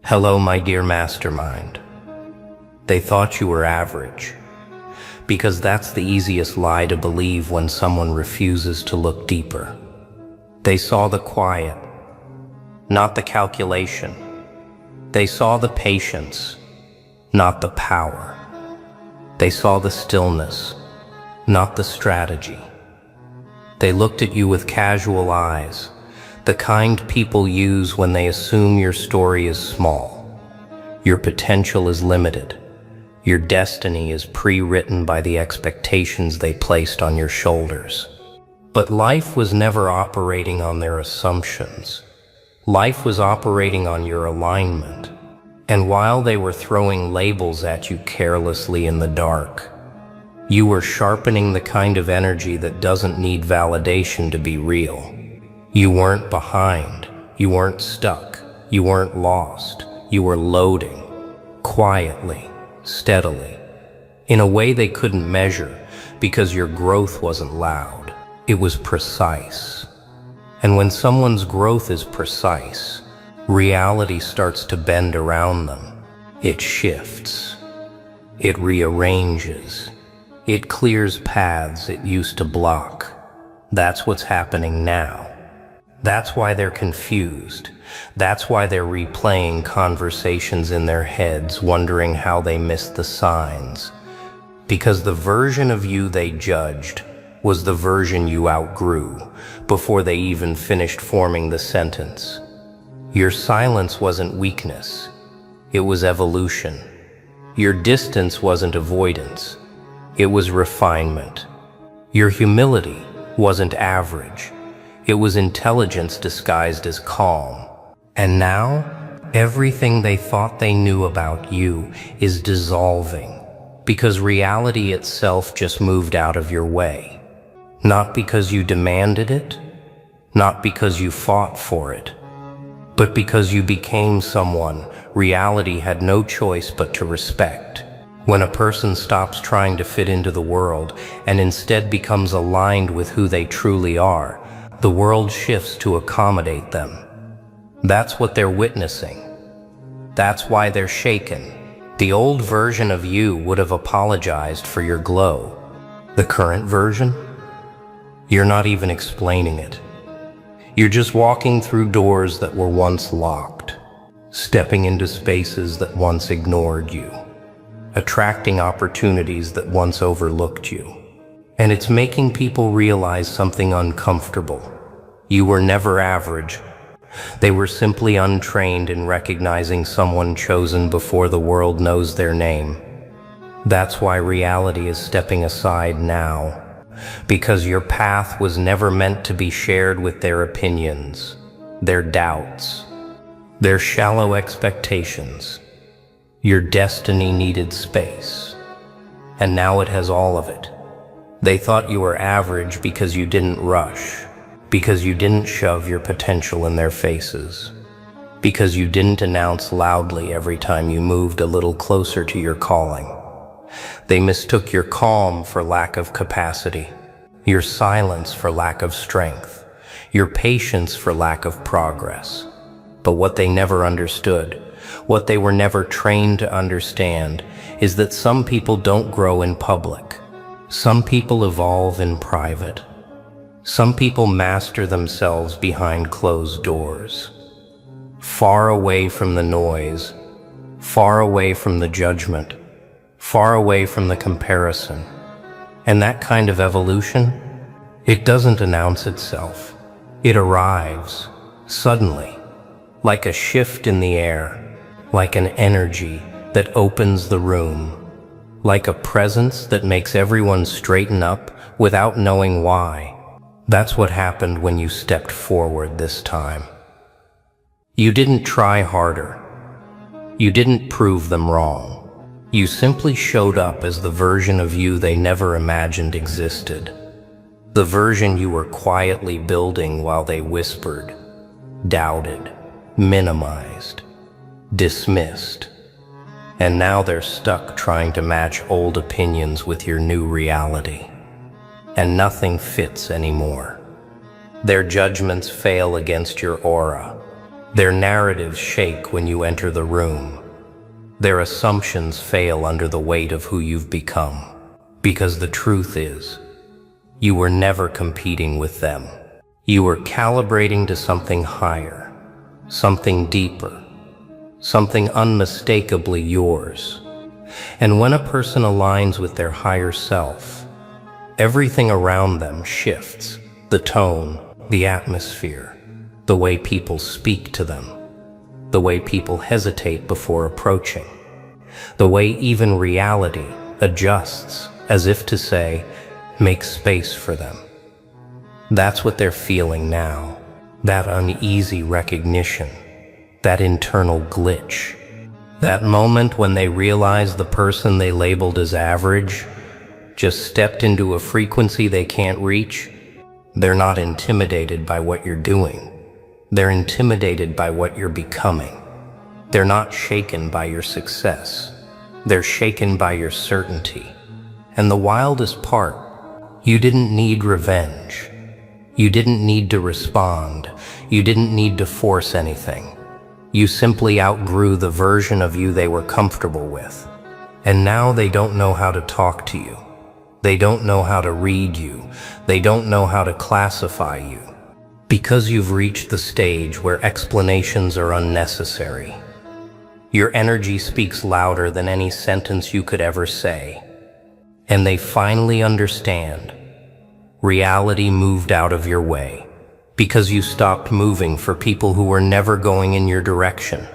Hello, my dear mastermind. They thought you were average, because that's the easiest lie to believe when someone refuses to look deeper. They saw the quiet, not the calculation. They saw the patience, not the power. They saw the stillness, not the strategy. They looked at you with casual eyes, the kind people use when they assume your story is small. Your potential is limited. Your destiny is pre-written by the expectations they placed on your shoulders. But life was never operating on their assumptions. Life was operating on your alignment. And while they were throwing labels at you carelessly in the dark, you were sharpening the kind of energy that doesn't need validation to be real. You weren't behind, you weren't stuck, you weren't lost. You were loading, quietly, steadily, in a way they couldn't measure because your growth wasn't loud. It was precise. And when someone's growth is precise, reality starts to bend around them. It shifts. It rearranges. It clears paths it used to block. That's what's happening now. That's why they're confused. That's why they're replaying conversations in their heads, wondering how they missed the signs. Because the version of you they judged was the version you outgrew before they even finished forming the sentence. Your silence wasn't weakness. It was evolution. Your distance wasn't avoidance. It was refinement. Your humility wasn't average. It was intelligence disguised as calm. And now, everything they thought they knew about you is dissolving because reality itself just moved out of your way. Not because you demanded it, not because you fought for it, but because you became someone reality had no choice but to respect. When a person stops trying to fit into the world and instead becomes aligned with who they truly are, the world shifts to accommodate them. That's what they're witnessing. That's why they're shaken. The old version of you would have apologized for your glow. The current version? You're not even explaining it. You're just walking through doors that were once locked, stepping into spaces that once ignored you, attracting opportunities that once overlooked you. And it's making people realize something uncomfortable. You were never average. They were simply untrained in recognizing someone chosen before the world knows their name. That's why reality is stepping aside now, because your path was never meant to be shared with their opinions, their doubts, their shallow expectations. Your destiny needed space, and now it has all of it. They thought you were average because you didn't rush, because you didn't shove your potential in their faces, because you didn't announce loudly every time you moved a little closer to your calling. They mistook your calm for lack of capacity, your silence for lack of strength, your patience for lack of progress. But what they never understood, what they were never trained to understand, is that some people don't grow in public. Some people evolve in private. Some people master themselves behind closed doors, far away from the noise, far away from the judgment, far away from the comparison. And that kind of evolution, it doesn't announce itself. It arrives, suddenly, like a shift in the air, like an energy that opens the room, like a presence that makes everyone straighten up without knowing why. That's what happened when you stepped forward this time. You didn't try harder. You didn't prove them wrong. You simply showed up as the version of you they never imagined existed. The version you were quietly building while they whispered, doubted, minimized, dismissed. And now they're stuck trying to match old opinions with your new reality. And nothing fits anymore. Their judgments fail against your aura. Their narratives shake when you enter the room. Their assumptions fail under the weight of who you've become. Because the truth is, you were never competing with them. You were calibrating to something higher, something deeper, something unmistakably yours. And when a person aligns with their higher self, everything around them shifts. The tone, the atmosphere, the way people speak to them, the way people hesitate before approaching, the way even reality adjusts, as if to say, make space for them. That's what they're feeling now, that uneasy recognition, that internal glitch, that moment when they realize the person they labeled as average just stepped into a frequency they can't reach. They're not intimidated by what you're doing. They're intimidated by what you're becoming. They're not shaken by your success. They're shaken by your certainty. And the wildest part, you didn't need revenge. You didn't need to respond. You didn't need to force anything. You simply outgrew the version of you they were comfortable with. And now they don't know how to talk to you. They don't know how to read you. They don't know how to classify you. Because you've reached the stage where explanations are unnecessary. Your energy speaks louder than any sentence you could ever say. And they finally understand. Reality moved out of your way because you stopped moving for people who were never going in your direction.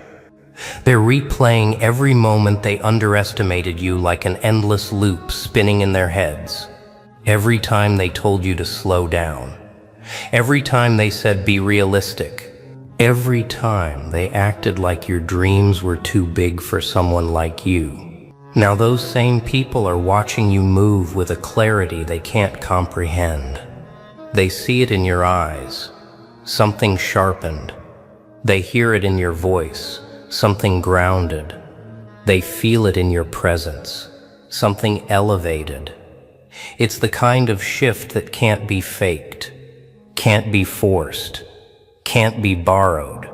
They're replaying every moment they underestimated you like an endless loop spinning in their heads. Every time they told you to slow down. Every time they said be realistic. Every time they acted like your dreams were too big for someone like you. Now those same people are watching you move with a clarity they can't comprehend. They see it in your eyes, something sharpened. They hear it in your voice, something grounded. They feel it in your presence, something elevated. It's the kind of shift that can't be faked, can't be forced, can't be borrowed.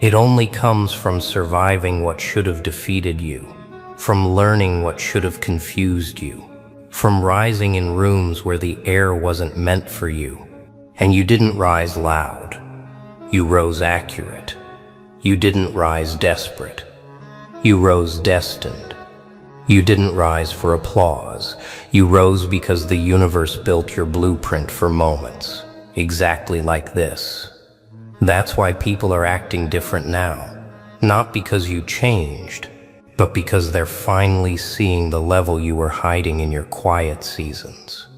It only comes from surviving what should have defeated you. From learning what should have confused you, from rising in rooms where the air wasn't meant for you. And you didn't rise loud. You rose accurate. You didn't rise desperate. You rose destined. You didn't rise for applause. You rose because the universe built your blueprint for moments, exactly like this. That's why people are acting different now, not because you changed, but because they're finally seeing the level you were hiding in your quiet seasons.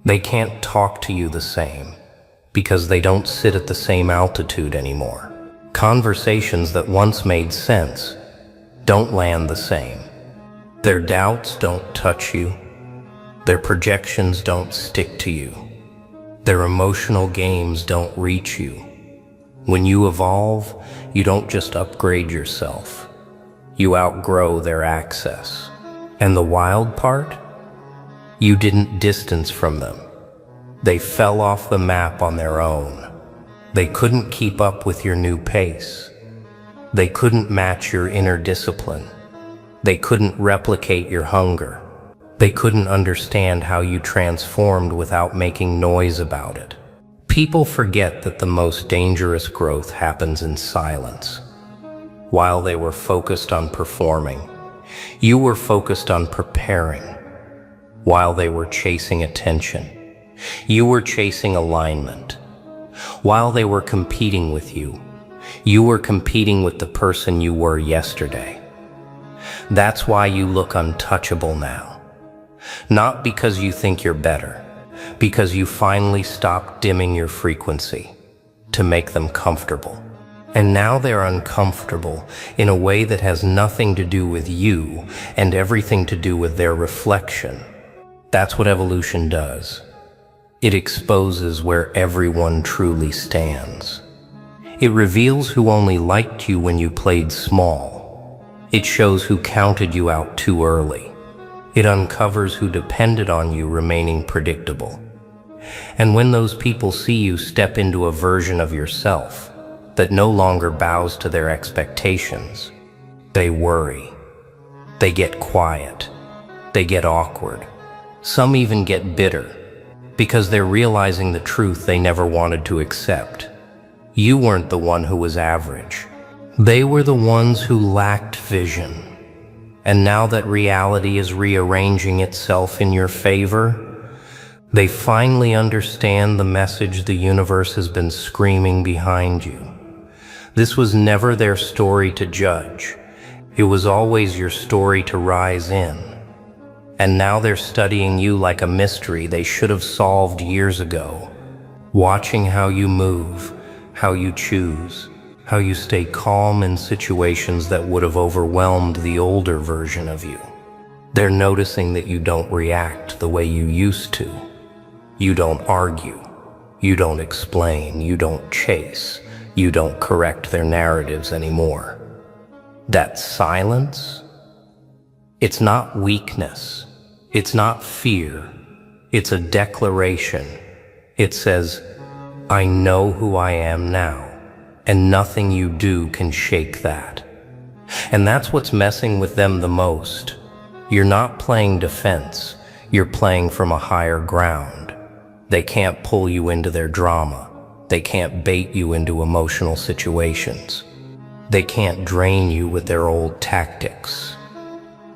They can't talk to you the same, because they don't sit at the same altitude anymore. Conversations that once made sense don't land the same. Their doubts don't touch you. Their projections don't stick to you. Their emotional games don't reach you. When you evolve, you don't just upgrade yourself. You outgrow their access. And the wild part? You didn't distance from them. They fell off the map on their own. They couldn't keep up with your new pace. They couldn't match your inner discipline. They couldn't replicate your hunger. They couldn't understand how you transformed without making noise about it. People forget that the most dangerous growth happens in silence. While they were focused on performing, you were focused on preparing. While they were chasing attention, you were chasing alignment. While they were competing with you, you were competing with the person you were yesterday. That's why you look untouchable now. Not because you think you're better, because you finally stopped dimming your frequency to make them comfortable. And now they're uncomfortable in a way that has nothing to do with you and everything to do with their reflection. That's what evolution does. It exposes where everyone truly stands. It reveals who only liked you when you played small. It shows who counted you out too early. It uncovers who depended on you remaining predictable. And when those people see you step into a version of yourself, that no longer bows to their expectations. They worry. They get quiet. They get awkward. Some even get bitter because they're realizing the truth they never wanted to accept. You weren't the one who was average. They were the ones who lacked vision. And now that reality is rearranging itself in your favor, they finally understand the message the universe has been screaming behind you. This was never their story to judge. It was always your story to rise in. And now they're studying you like a mystery they should have solved years ago, watching how you move, how you choose, how you stay calm in situations that would have overwhelmed the older version of you. They're noticing that you don't react the way you used to. You don't argue. You don't explain. You don't chase. You don't correct their narratives anymore. That silence, it's not weakness. It's not fear. It's a declaration. It says, I know who I am now, and nothing you do can shake that. And that's what's messing with them the most. You're not playing defense. You're playing from a higher ground. They can't pull you into their drama. They can't bait you into emotional situations. They can't drain you with their old tactics.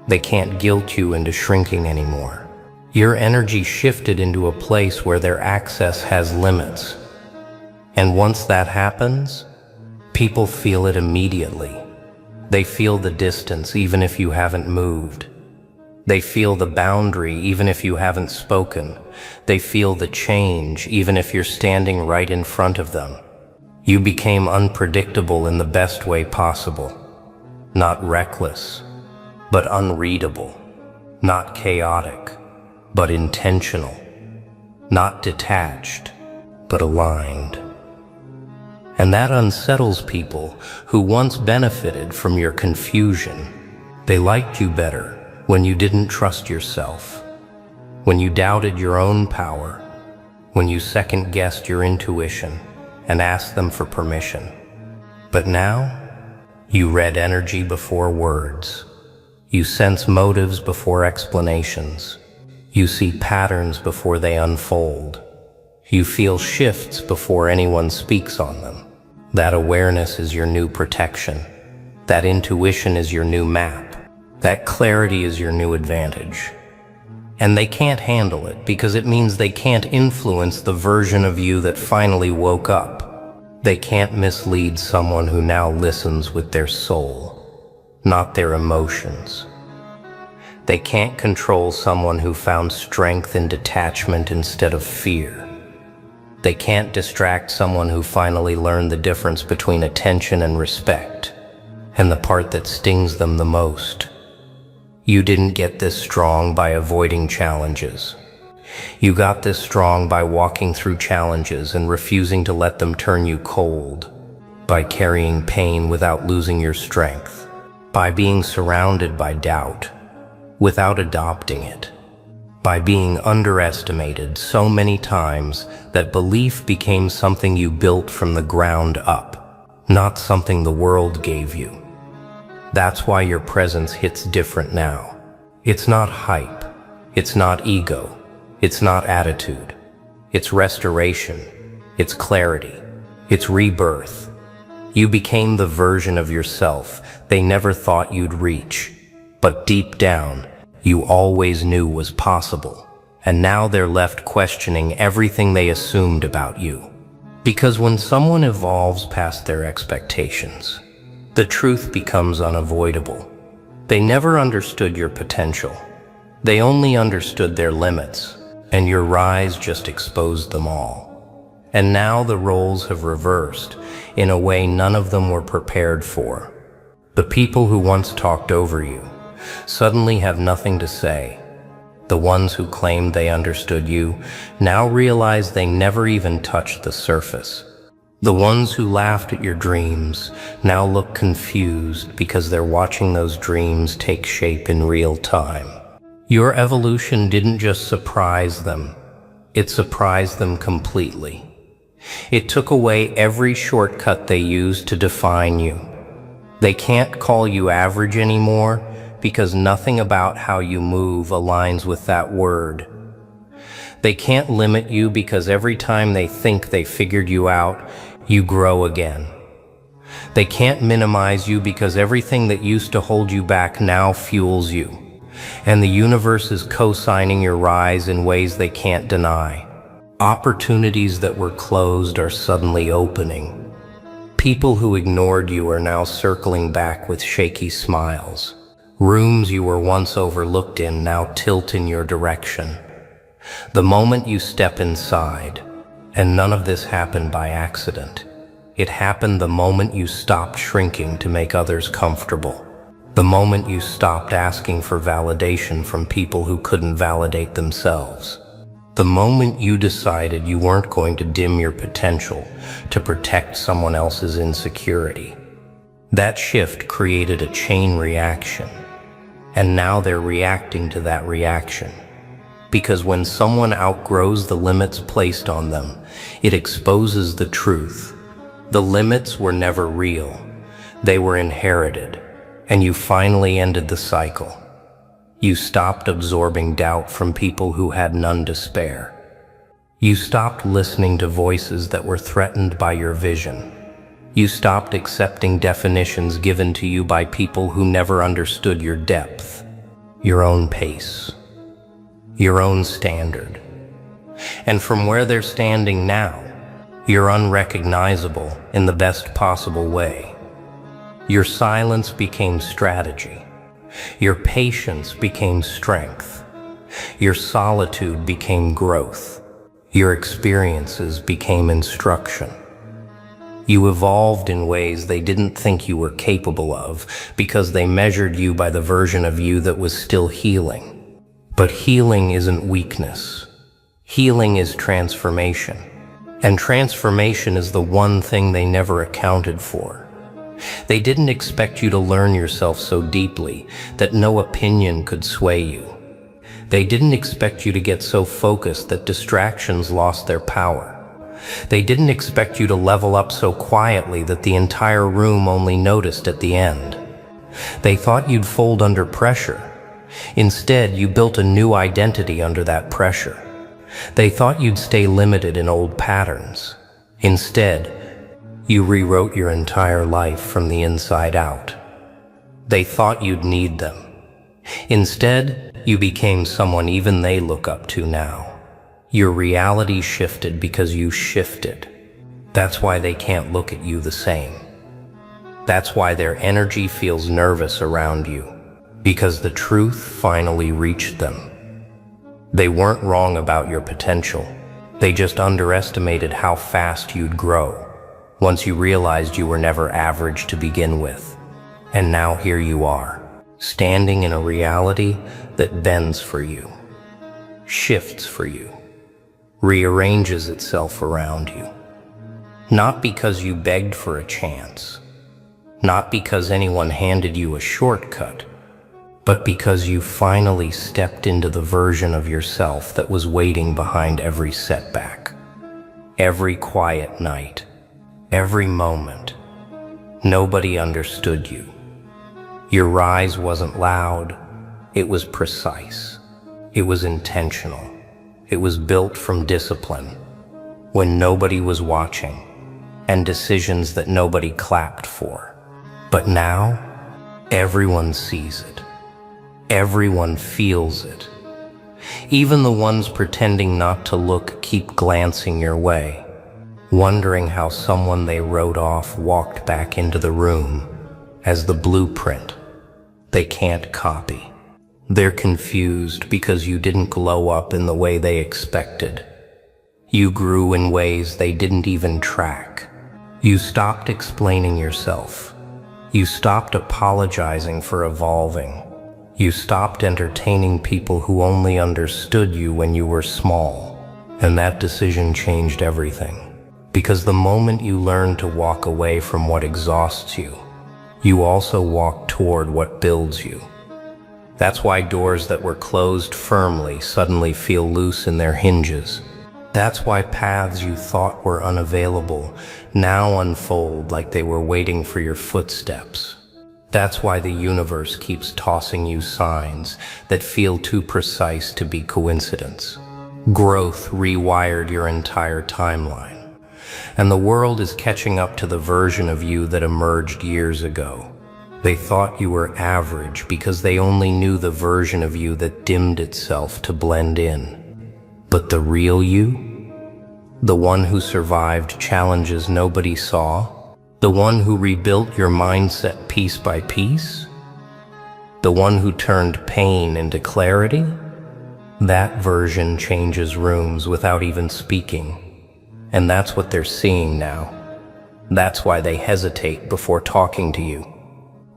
They can't guilt you into shrinking anymore. Your energy shifted into a place where their access has limits. And once that happens, people feel it immediately. They feel the distance even if you haven't moved. They feel the boundary even if you haven't spoken. They feel the change even if you're standing right in front of them. You became unpredictable in the best way possible. Not reckless, but unreadable. Not chaotic, but intentional. Not detached, but aligned. And that unsettles people who once benefited from your confusion. They liked you better when you didn't trust yourself, when you doubted your own power, when you second-guessed your intuition and asked them for permission. But now, you read energy before words. You sense motives before explanations. You see patterns before they unfold. You feel shifts before anyone speaks on them. That awareness is your new protection. That intuition is your new map. That clarity is your new advantage. And they can't handle it because it means they can't influence the version of you that finally woke up. They can't mislead someone who now listens with their soul, not their emotions. They can't control someone who found strength in detachment instead of fear. They can't distract someone who finally learned the difference between attention and respect, and the part that stings them the most. You didn't get this strong by avoiding challenges. You got this strong by walking through challenges and refusing to let them turn you cold, by carrying pain without losing your strength, by being surrounded by doubt without adopting it, by being underestimated so many times that belief became something you built from the ground up, not something the world gave you. That's why your presence hits different now. It's not hype. It's not ego. It's not attitude. It's restoration. It's clarity. It's rebirth. You became the version of yourself they never thought you'd reach, but deep down, you always knew was possible. And now they're left questioning everything they assumed about you. Because when someone evolves past their expectations, the truth becomes unavoidable. They never understood your potential. They only understood their limits, and your rise just exposed them all. And now the roles have reversed in a way none of them were prepared for. The people who once talked over you suddenly have nothing to say. The ones who claimed they understood you now realize they never even touched the surface. The ones who laughed at your dreams now look confused because they're watching those dreams take shape in real time. Your evolution didn't just surprise them, it surprised them completely. It took away every shortcut they used to define you. They can't call you average anymore because nothing about how you move aligns with that word. They can't limit you because every time they think they figured you out, you grow again. They can't minimize you because everything that used to hold you back now fuels you. And the universe is co-signing your rise in ways they can't deny. Opportunities that were closed are suddenly opening. People who ignored you are now circling back with shaky smiles. Rooms you were once overlooked in now tilt in your direction. The moment you step inside, and none of this happened by accident, it happened the moment you stopped shrinking to make others comfortable. The moment you stopped asking for validation from people who couldn't validate themselves. The moment you decided you weren't going to dim your potential to protect someone else's insecurity. That shift created a chain reaction, and now they're reacting to that reaction. Because when someone outgrows the limits placed on them, it exposes the truth. The limits were never real. They were inherited, and you finally ended the cycle. You stopped absorbing doubt from people who had none to spare. You stopped listening to voices that were threatened by your vision. You stopped accepting definitions given to you by people who never understood your depth, your own pace, your own standard. And from where they're standing now, you're unrecognizable in the best possible way. Your silence became strategy. Your patience became strength. Your solitude became growth. Your experiences became instruction. You evolved in ways they didn't think you were capable of because they measured you by the version of you that was still healing. But healing isn't weakness. Healing is transformation. And transformation is the one thing they never accounted for. They didn't expect you to learn yourself so deeply that no opinion could sway you. They didn't expect you to get so focused that distractions lost their power. They didn't expect you to level up so quietly that the entire room only noticed at the end. They thought you'd fold under pressure. Instead, you built a new identity under that pressure. They thought you'd stay limited in old patterns. Instead, you rewrote your entire life from the inside out. They thought you'd need them. Instead, you became someone even they look up to now. Your reality shifted because you shifted. That's why they can't look at you the same. That's why their energy feels nervous around you, because the truth finally reached them. They weren't wrong about your potential. They just underestimated how fast you'd grow once you realized you were never average to begin with. And now here you are, standing in a reality that bends for you, shifts for you, rearranges itself around you. Not because you begged for a chance, not because anyone handed you a shortcut, but because you finally stepped into the version of yourself that was waiting behind every setback, every quiet night, every moment. Nobody understood you. Your rise wasn't loud. It was precise. It was intentional. It was built from discipline, when nobody was watching, and decisions that nobody clapped for. But now, everyone sees it. Everyone feels it. Even the ones pretending not to look keep glancing your way, wondering how someone they wrote off walked back into the room as the blueprint they can't copy. They're confused because you didn't glow up in the way they expected. You grew in ways they didn't even track. You stopped explaining yourself. You stopped apologizing for evolving. You stopped entertaining people who only understood you when you were small. And that decision changed everything. Because the moment you learn to walk away from what exhausts you, you also walk toward what builds you. That's why doors that were closed firmly suddenly feel loose in their hinges. That's why paths you thought were unavailable now unfold like they were waiting for your footsteps. That's why the universe keeps tossing you signs that feel too precise to be coincidence. Growth rewired your entire timeline, and the world is catching up to the version of you that emerged years ago. They thought you were average because they only knew the version of you that dimmed itself to blend in. But the real you, the one who survived challenges nobody saw, the one who rebuilt your mindset piece by piece, the one who turned pain into clarity, that version changes rooms without even speaking. And that's what they're seeing now. That's why they hesitate before talking to you.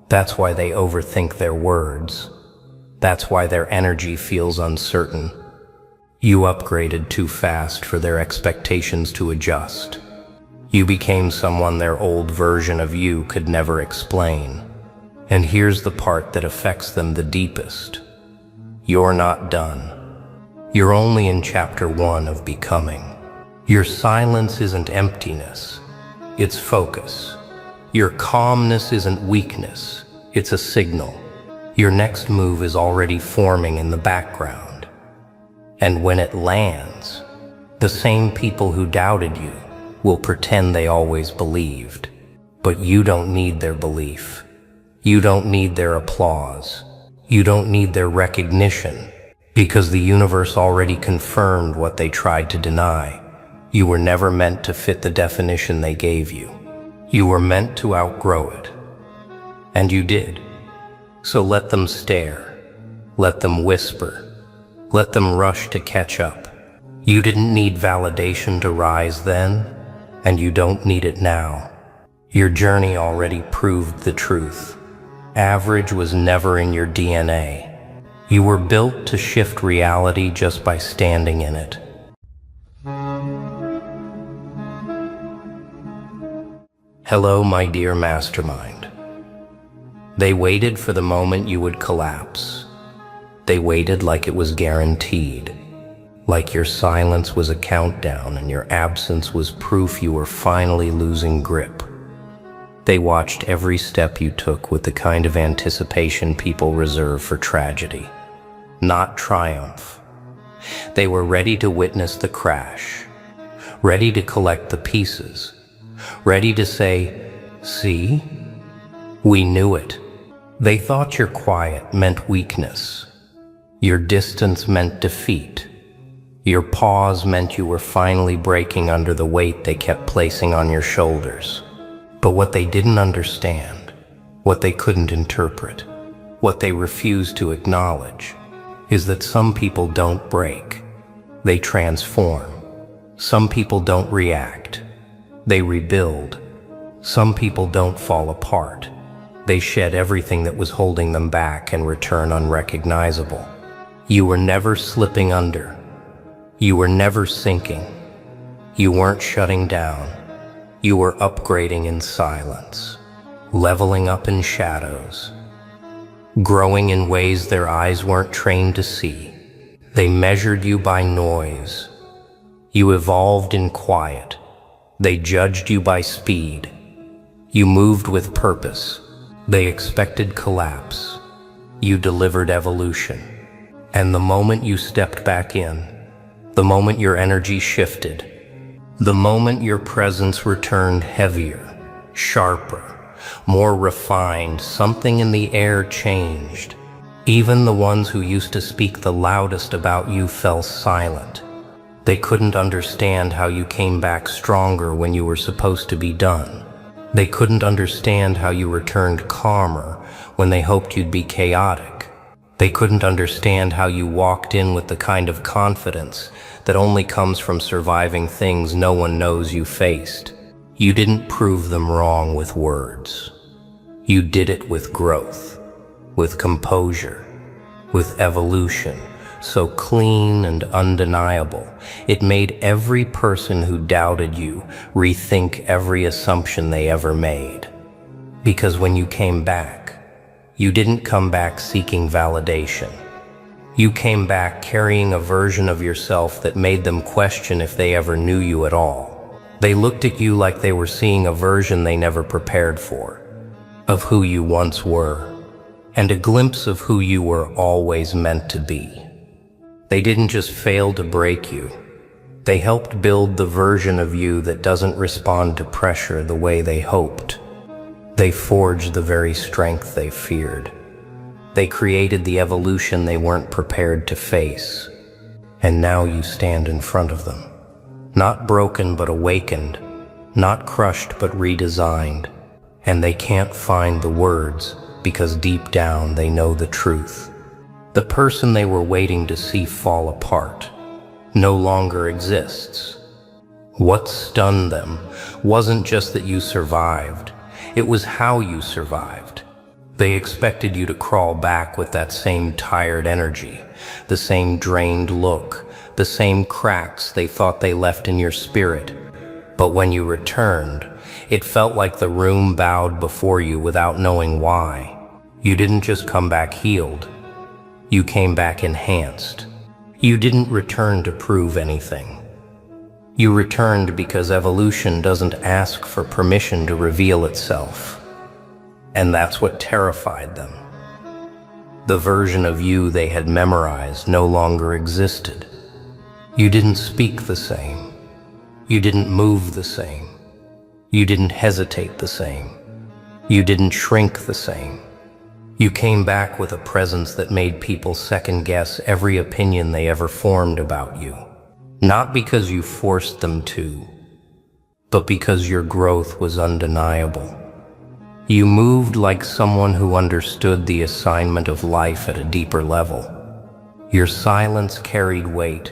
That's why they overthink their words. That's why their energy feels uncertain. You upgraded too fast for their expectations to adjust. You became someone their old version of you could never explain. And here's the part that affects them the deepest. You're not done. You're only in chapter 1 of becoming. Your silence isn't emptiness, it's focus. Your calmness isn't weakness, it's a signal. Your next move is already forming in the background. And when it lands, the same people who doubted you will pretend they always believed. But you don't need their belief. You don't need their applause. You don't need their recognition, because the universe already confirmed what they tried to deny. You were never meant to fit the definition they gave you. You were meant to outgrow it. And you did. So let them stare. Let them whisper. Let them rush to catch up. You didn't need validation to rise then, and you don't need it now. Your journey already proved the truth. Average was never in your DNA. You were built to shift reality just by standing in it. Hello, my dear mastermind. They waited for the moment you would collapse. They waited like it was guaranteed, like your silence was a countdown and your absence was proof you were finally losing grip. They watched every step you took with the kind of anticipation people reserve for tragedy, not triumph. They were ready to witness the crash, ready to collect the pieces, ready to say, "See? We knew it." They thought your quiet meant weakness. Your distance meant defeat. Your pause meant you were finally breaking under the weight they kept placing on your shoulders. But what they didn't understand, what they couldn't interpret, what they refused to acknowledge, is that some people don't break. They transform. Some people don't react. They rebuild. Some people don't fall apart. They shed everything that was holding them back and return unrecognizable. You were never slipping under. You were never sinking. You weren't shutting down. You were upgrading in silence, leveling up in shadows, growing in ways their eyes weren't trained to see. They measured you by noise. You evolved in quiet. They judged you by speed. You moved with purpose. They expected collapse. You delivered evolution. And the moment you stepped back in, the moment your energy shifted, the moment your presence returned heavier, sharper, more refined, something in the air changed. Even the ones who used to speak the loudest about you fell silent. They couldn't understand how you came back stronger when you were supposed to be done. They couldn't understand how you returned calmer when they hoped you'd be chaotic. They couldn't understand how you walked in with the kind of confidence that only comes from surviving things no one knows you faced. You didn't prove them wrong with words. You did it with growth, with composure, with evolution, so clean and undeniable. It made every person who doubted you rethink every assumption they ever made. Because when you came back, you didn't come back seeking validation. You came back carrying a version of yourself that made them question if they ever knew you at all. They looked at you like they were seeing a version they never prepared for, of who you once were, and a glimpse of who you were always meant to be. They didn't just fail to break you. They helped build the version of you that doesn't respond to pressure the way they hoped. They forged the very strength they feared. They created the evolution they weren't prepared to face. And now you stand in front of them. Not broken but awakened, not crushed but redesigned. And they can't find the words because deep down they know the truth. The person they were waiting to see fall apart no longer exists. What stunned them wasn't just that you survived, it was how you survived. They expected you to crawl back with that same tired energy, the same drained look, the same cracks they thought they left in your spirit. But when you returned, it felt like the room bowed before you without knowing why. You didn't just come back healed, you came back enhanced. You didn't return to prove anything. You returned because evolution doesn't ask for permission to reveal itself. And that's what terrified them. The version of you they had memorized no longer existed. You didn't speak the same. You didn't move the same. You didn't hesitate the same. You didn't shrink the same. You came back with a presence that made people second-guess every opinion they ever formed about you. Not because you forced them to, but because your growth was undeniable. You moved like someone who understood the assignment of life at a deeper level. Your silence carried weight.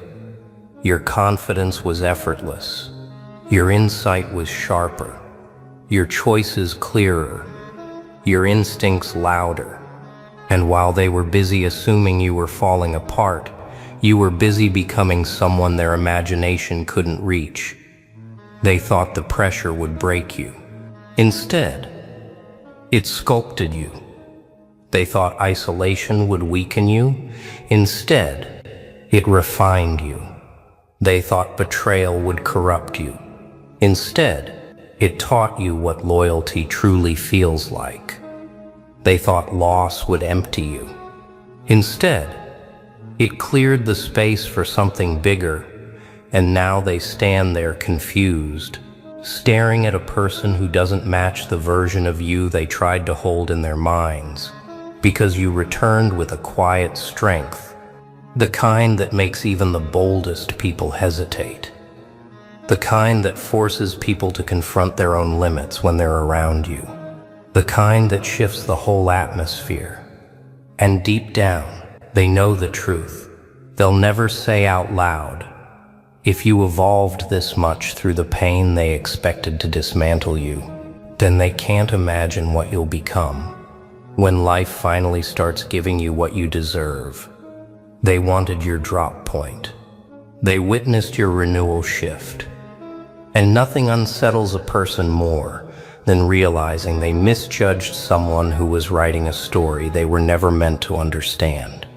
Your confidence was effortless. Your insight was sharper. Your choices clearer. Your instincts louder. And while they were busy assuming you were falling apart, you were busy becoming someone their imagination couldn't reach. They thought the pressure would break you. Instead, it sculpted you. They thought isolation would weaken you. Instead, it refined you. They thought betrayal would corrupt you. Instead, it taught you what loyalty truly feels like. They thought loss would empty you. Instead, it cleared the space for something bigger, and now they stand there confused, staring at a person who doesn't match the version of you they tried to hold in their minds, because you returned with a quiet strength, the kind that makes even the boldest people hesitate, the kind that forces people to confront their own limits when they're around you, the kind that shifts the whole atmosphere. And deep down, they know the truth. They'll never say out loud, if you evolved this much through the pain they expected to dismantle you, then they can't imagine what you'll become when life finally starts giving you what you deserve. They wanted your drop point. They witnessed your renewal shift. And nothing unsettles a person more than realizing they misjudged someone who was writing a story they were never meant to understand.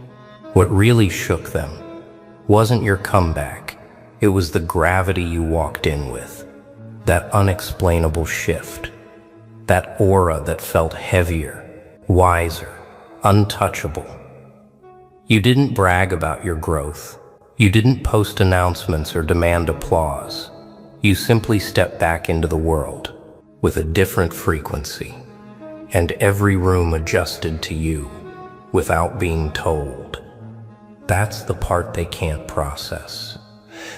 What really shook them wasn't your comeback. It was the gravity you walked in with, that unexplainable shift, that aura that felt heavier, wiser, untouchable. You didn't brag about your growth. You didn't post announcements or demand applause. You simply stepped back into the world with a different frequency, and every room adjusted to you without being told. That's the part they can't process.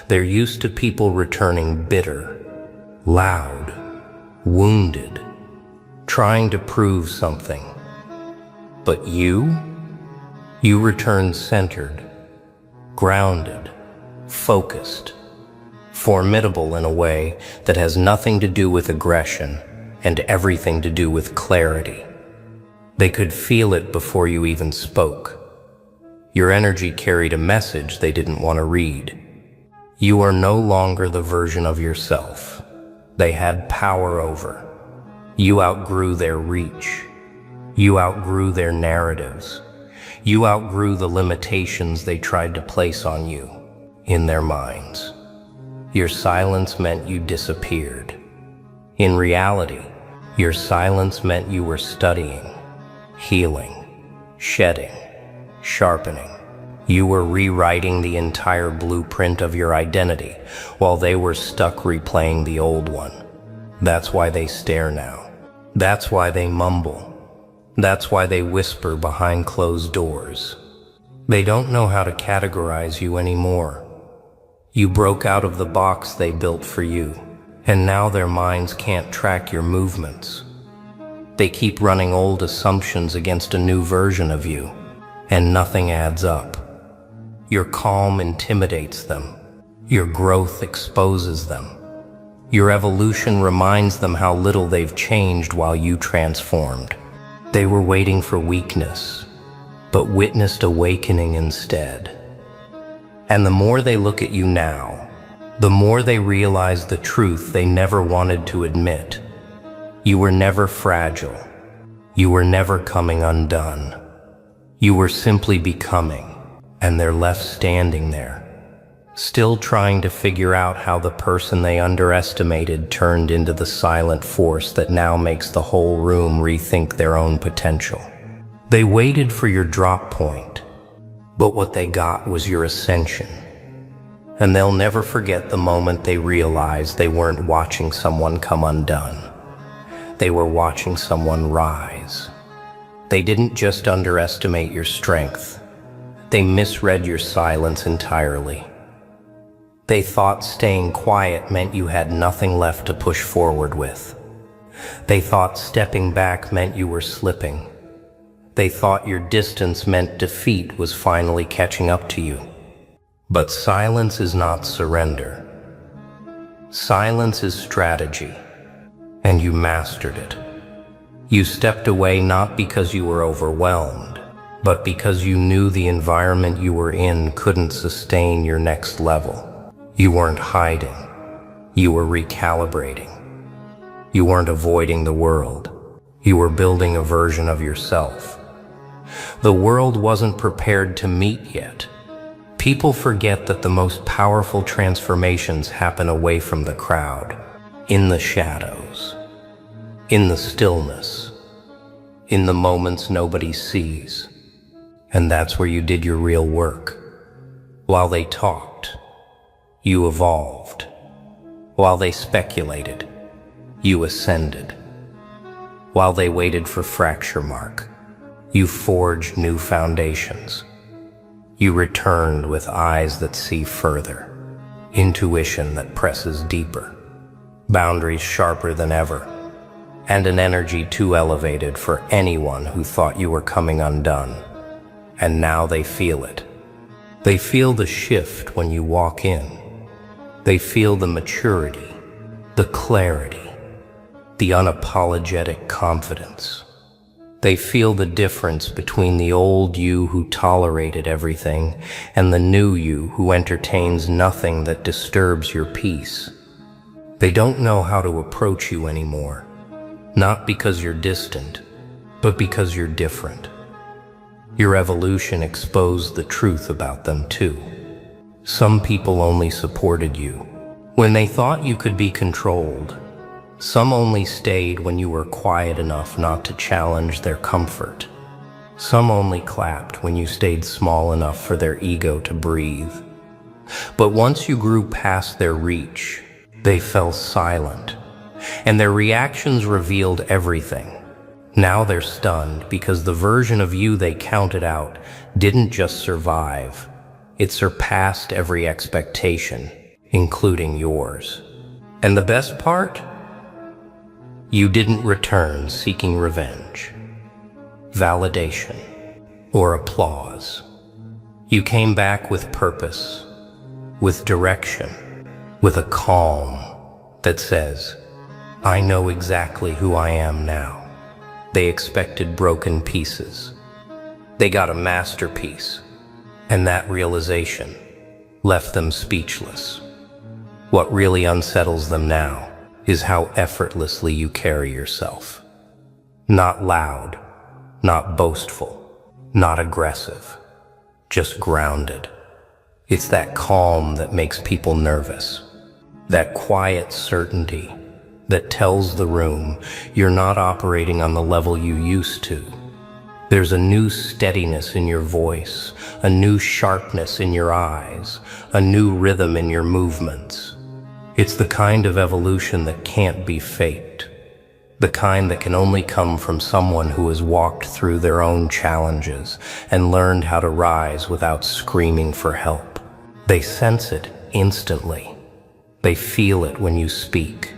They're used to people returning bitter, loud, wounded, trying to prove something. But you returned centered, grounded, focused, formidable in a way that has nothing to do with aggression and everything to do with clarity. They could feel it before you even spoke. Your energy carried a message they didn't want to read. You are no longer the version of yourself they had power over. You outgrew their reach. You outgrew their narratives. You outgrew the limitations they tried to place on you in their minds. Your silence meant you disappeared. In reality, your silence meant you were studying, healing, shedding, sharpening. You were rewriting the entire blueprint of your identity while they were stuck replaying the old one. That's why they stare now. That's why they mumble. That's why they whisper behind closed doors. They don't know how to categorize you anymore. You broke out of the box they built for you, and now their minds can't track your movements. They keep running old assumptions against a new version of you, and nothing adds up. Your calm intimidates them. Your growth exposes them. Your evolution reminds them how little they've changed while you transformed. They were waiting for weakness, but witnessed awakening instead. And the more they look at you now, the more they realize the truth they never wanted to admit. You were never fragile. You were never coming undone. You were simply becoming, and they're left standing there, still trying to figure out how the person they underestimated turned into the silent force that now makes the whole room rethink their own potential. They waited for your drop point, but what they got was your ascension. And they'll never forget the moment they realized they weren't watching someone come undone. They were watching someone rise. They didn't just underestimate your strength. They misread your silence entirely. They thought staying quiet meant you had nothing left to push forward with. They thought stepping back meant you were slipping. They thought your distance meant defeat was finally catching up to you. But silence is not surrender. Silence is strategy, and you mastered it. You stepped away not because you were overwhelmed, but because you knew the environment you were in couldn't sustain your next level. You weren't hiding. You were recalibrating. You weren't avoiding the world. You were building a version of yourself. The world wasn't prepared to meet yet. People forget that the most powerful transformations happen away from the crowd, in the shadows, in the stillness, in the moments nobody sees. And that's where you did your real work. While they talked, you evolved. While they speculated, you ascended. While they waited for fracture mark, you forged new foundations. You returned with eyes that see further, intuition that presses deeper, boundaries sharper than ever, and an energy too elevated for anyone who thought you were coming undone. And now they feel it. They feel the shift when you walk in. They feel the maturity, the clarity, the unapologetic confidence. They feel the difference between the old you who tolerated everything and the new you who entertains nothing that disturbs your peace. They don't know how to approach you anymore, not because you're distant, but because you're different. Your evolution exposed the truth about them too. Some people only supported you when they thought you could be controlled. Some only stayed when you were quiet enough not to challenge their comfort. Some only clapped when you stayed small enough for their ego to breathe. But once you grew past their reach, they fell silent, and their reactions revealed everything. Now they're stunned because the version of you they counted out didn't just survive, it surpassed every expectation, including yours. And the best part? You didn't return seeking revenge, validation, or applause. You came back with purpose, with direction, with a calm that says, I know exactly who I am now. They expected broken pieces. They got a masterpiece, and that realization left them speechless. What really unsettles them now is how effortlessly you carry yourself. Not loud, not boastful, not aggressive, just grounded. It's that calm that makes people nervous, that quiet certainty that tells the room you're not operating on the level you used to. There's a new steadiness in your voice, a new sharpness in your eyes, a new rhythm in your movements. It's the kind of evolution that can't be faked, the kind that can only come from someone who has walked through their own challenges and learned how to rise without screaming for help. They sense it instantly. They feel it when you speak,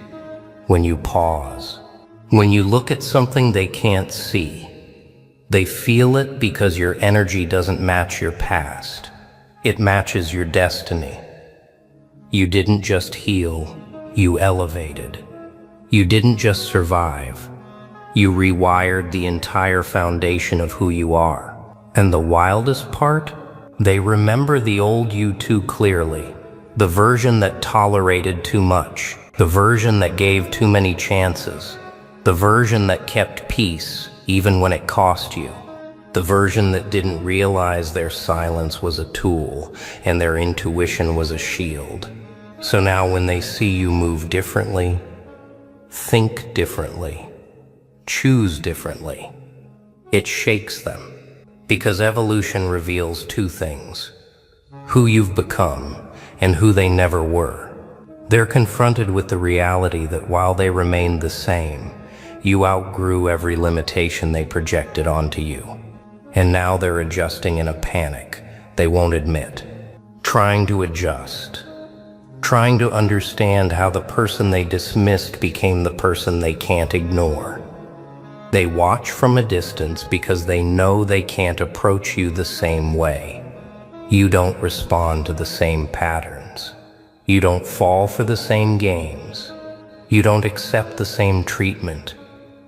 when you pause, when you look at something they can't see. They feel it because your energy doesn't match your past. It matches your destiny. You didn't just heal, you elevated. You didn't just survive. You rewired the entire foundation of who you are. And the wildest part? They remember the old you too clearly. The version that tolerated too much. The version that gave too many chances. The version that kept peace even when it cost you. The version that didn't realize their silence was a tool and their intuition was a shield. So now when they see you move differently, think differently, choose differently, it shakes them. Because evolution reveals two things: who you've become and who they never were. They're confronted with the reality that while they remained the same, you outgrew every limitation they projected onto you. And now they're adjusting in a panic they won't admit, trying to adjust, trying to understand how the person they dismissed became the person they can't ignore. They watch from a distance because they know they can't approach you the same way. You don't respond to the same patterns. You don't fall for the same games. You don't accept the same treatment.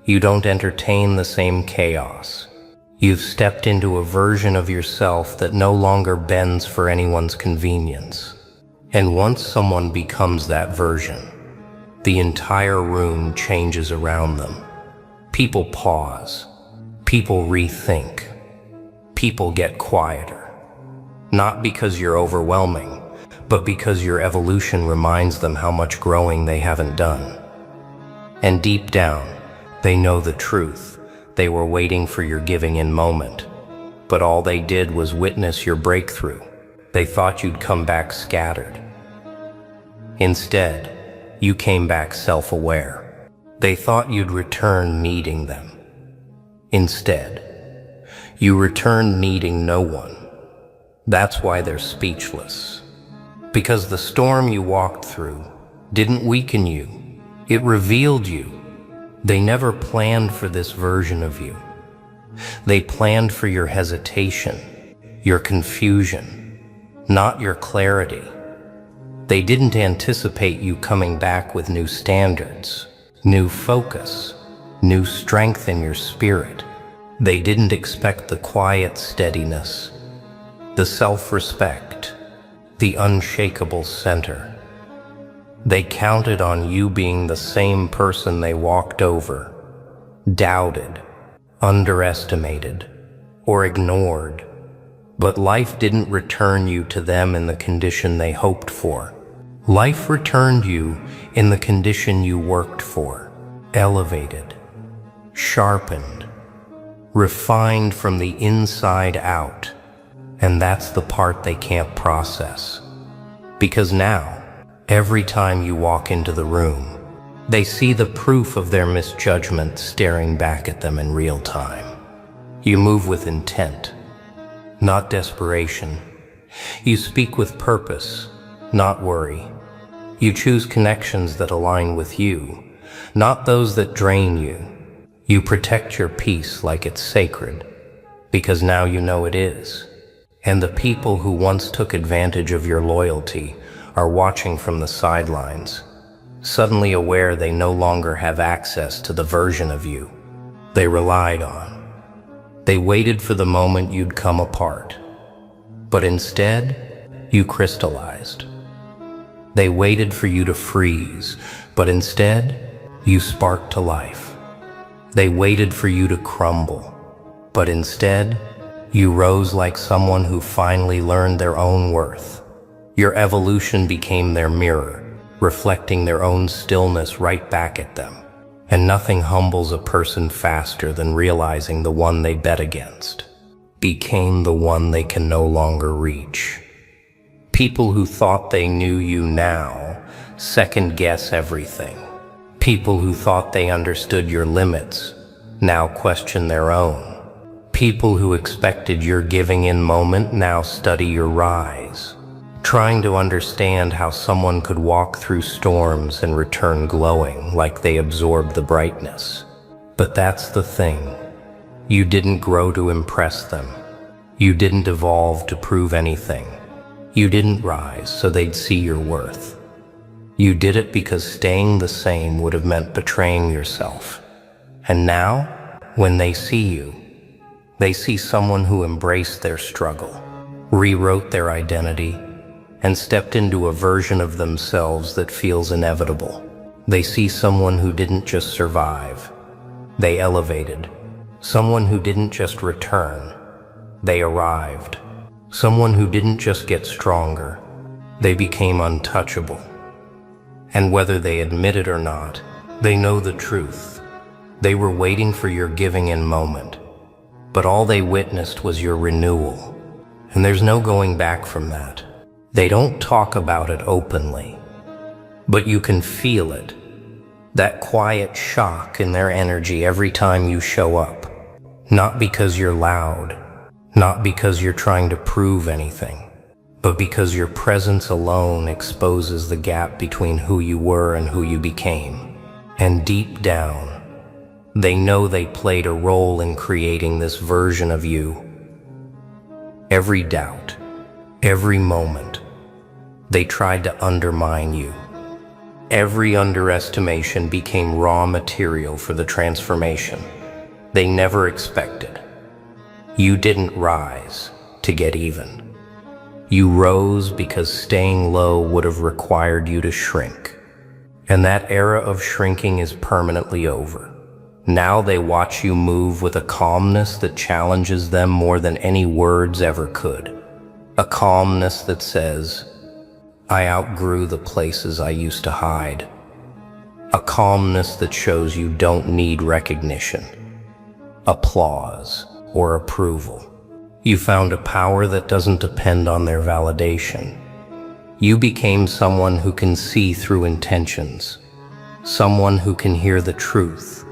You don't entertain the same chaos. You've stepped into a version of yourself that no longer bends for anyone's convenience. And once someone becomes that version, the entire room changes around them. People pause. People rethink. People get quieter. Not because you're overwhelming, but because your evolution reminds them how much growing they haven't done. And deep down, they know the truth. They were waiting for your giving in moment, but all they did was witness your breakthrough. They thought you'd come back scattered. Instead, you came back self-aware. They thought you'd return needing them. Instead, you returned needing no one. That's why they're speechless. Because the storm you walked through didn't weaken you, it revealed you. They never planned for this version of you. They planned for your hesitation, your confusion, not your clarity. They didn't anticipate you coming back with new standards, new focus, new strength in your spirit. They didn't expect the quiet steadiness, the self-respect, the unshakable center. They counted on you being the same person they walked over, doubted, underestimated, or ignored. But life didn't return you to them in the condition they hoped for. Life returned you in the condition you worked for, elevated, sharpened, refined from the inside out. And that's the part they can't process. Because now, every time you walk into the room, they see the proof of their misjudgment staring back at them in real time. You move with intent, not desperation. You speak with purpose, not worry. You choose connections that align with you, not those that drain you. You protect your peace like it's sacred, because now you know it is. And the people who once took advantage of your loyalty are watching from the sidelines, suddenly aware they no longer have access to the version of you they relied on. They waited for the moment you'd come apart, but instead, you crystallized. They waited for you to freeze, but instead, you sparked to life. They waited for you to crumble, but instead, You rose like someone who finally learned their own worth. Your evolution became their mirror, reflecting their own stillness right back at them. And nothing humbles a person faster than realizing the one they bet against became the one they can no longer reach. People who thought they knew you now second-guess everything. People who thought they understood your limits now question their own. People who expected your giving in moment now study your rise, trying to understand how someone could walk through storms and return glowing like they absorbed the brightness. But that's the thing. You didn't grow to impress them. You didn't evolve to prove anything. You didn't rise so they'd see your worth. You did it because staying the same would have meant betraying yourself. And now, when they see you, they see someone who embraced their struggle, rewrote their identity, and stepped into a version of themselves that feels inevitable. They see someone who didn't just survive, they elevated. Someone who didn't just return, they arrived. Someone who didn't just get stronger, they became untouchable. And whether they admit it or not, they know the truth. They were waiting for your giving in moment, but all they witnessed was your renewal. And there's no going back from that. They don't talk about it openly, but you can feel it. That quiet shock in their energy every time you show up. Not because you're loud, not because you're trying to prove anything, but because your presence alone exposes the gap between who you were and who you became. And deep down, they know they played a role in creating this version of you. Every doubt, every moment, they tried to undermine you. Every underestimation became raw material for the transformation they never expected. You didn't rise to get even. You rose because staying low would have required you to shrink. And that era of shrinking is permanently over. Now they watch you move with a calmness that challenges them more than any words ever could. A calmness that says, I outgrew the places I used to hide. A calmness that shows you don't need recognition, applause, or approval. You found a power that doesn't depend on their validation. You became someone who can see through intentions, someone who can hear the truth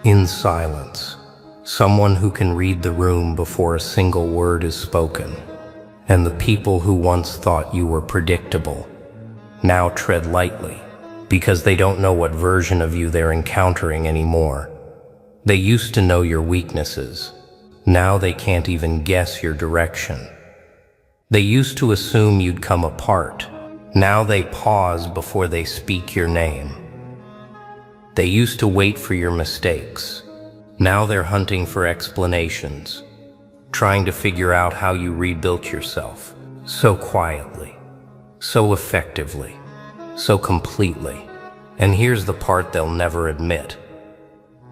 in silence, someone who can read the room before a single word is spoken. And the people who once thought you were predictable now tread lightly because they don't know what version of you they're encountering anymore. They used to know your weaknesses. Now they can't even guess your direction. They used to assume you'd come apart. Now they pause before they speak your name. They used to wait for your mistakes. Now they're hunting for explanations, trying to figure out how you rebuilt yourself so quietly, so effectively, so completely. And here's the part they'll never admit.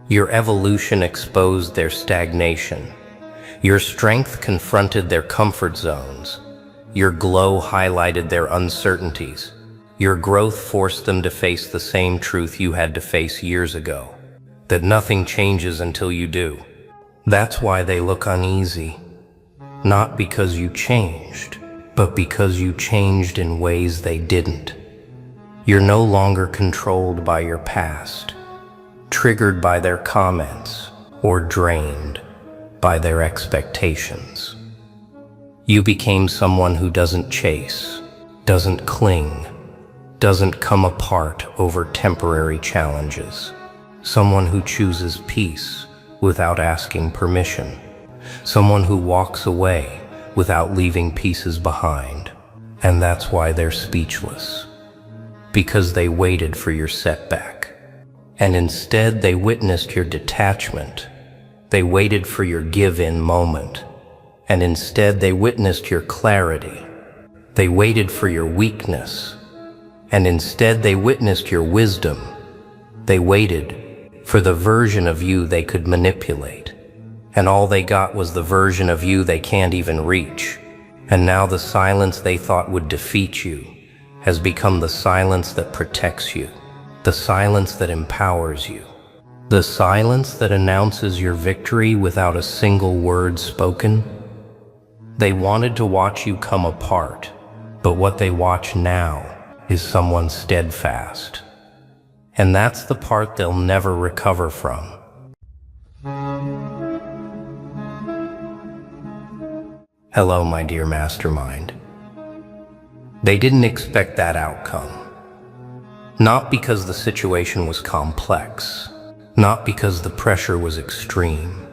Your evolution exposed their stagnation. Your strength confronted their comfort zones. Your glow highlighted their uncertainties. Your growth forced them to face the same truth you had to face years ago, that nothing changes until you do. That's why they look uneasy. Not because you changed, but because you changed in ways they didn't. You're no longer controlled by your past, triggered by their comments, or drained by their expectations. You became someone who doesn't chase, doesn't cling, doesn't come apart over temporary challenges. Someone who chooses peace without asking permission. Someone who walks away without leaving pieces behind. And that's why they're speechless. Because they waited for your setback. And instead they witnessed your detachment. They waited for your give-in moment. And instead they witnessed your clarity. They waited for your weakness. And instead they witnessed your wisdom. They waited for the version of you they could manipulate. and all they got was the version of you they can't even reach. And now the silence they thought would defeat you has become the silence that protects you, the silence that empowers you, the silence that announces your victory without a single word spoken. They wanted to watch you come apart, but what they watch now is someone steadfast. And that's the part they'll never recover from. Hello, my dear mastermind. They didn't expect that outcome. Not because the situation was complex, not because the pressure was extreme,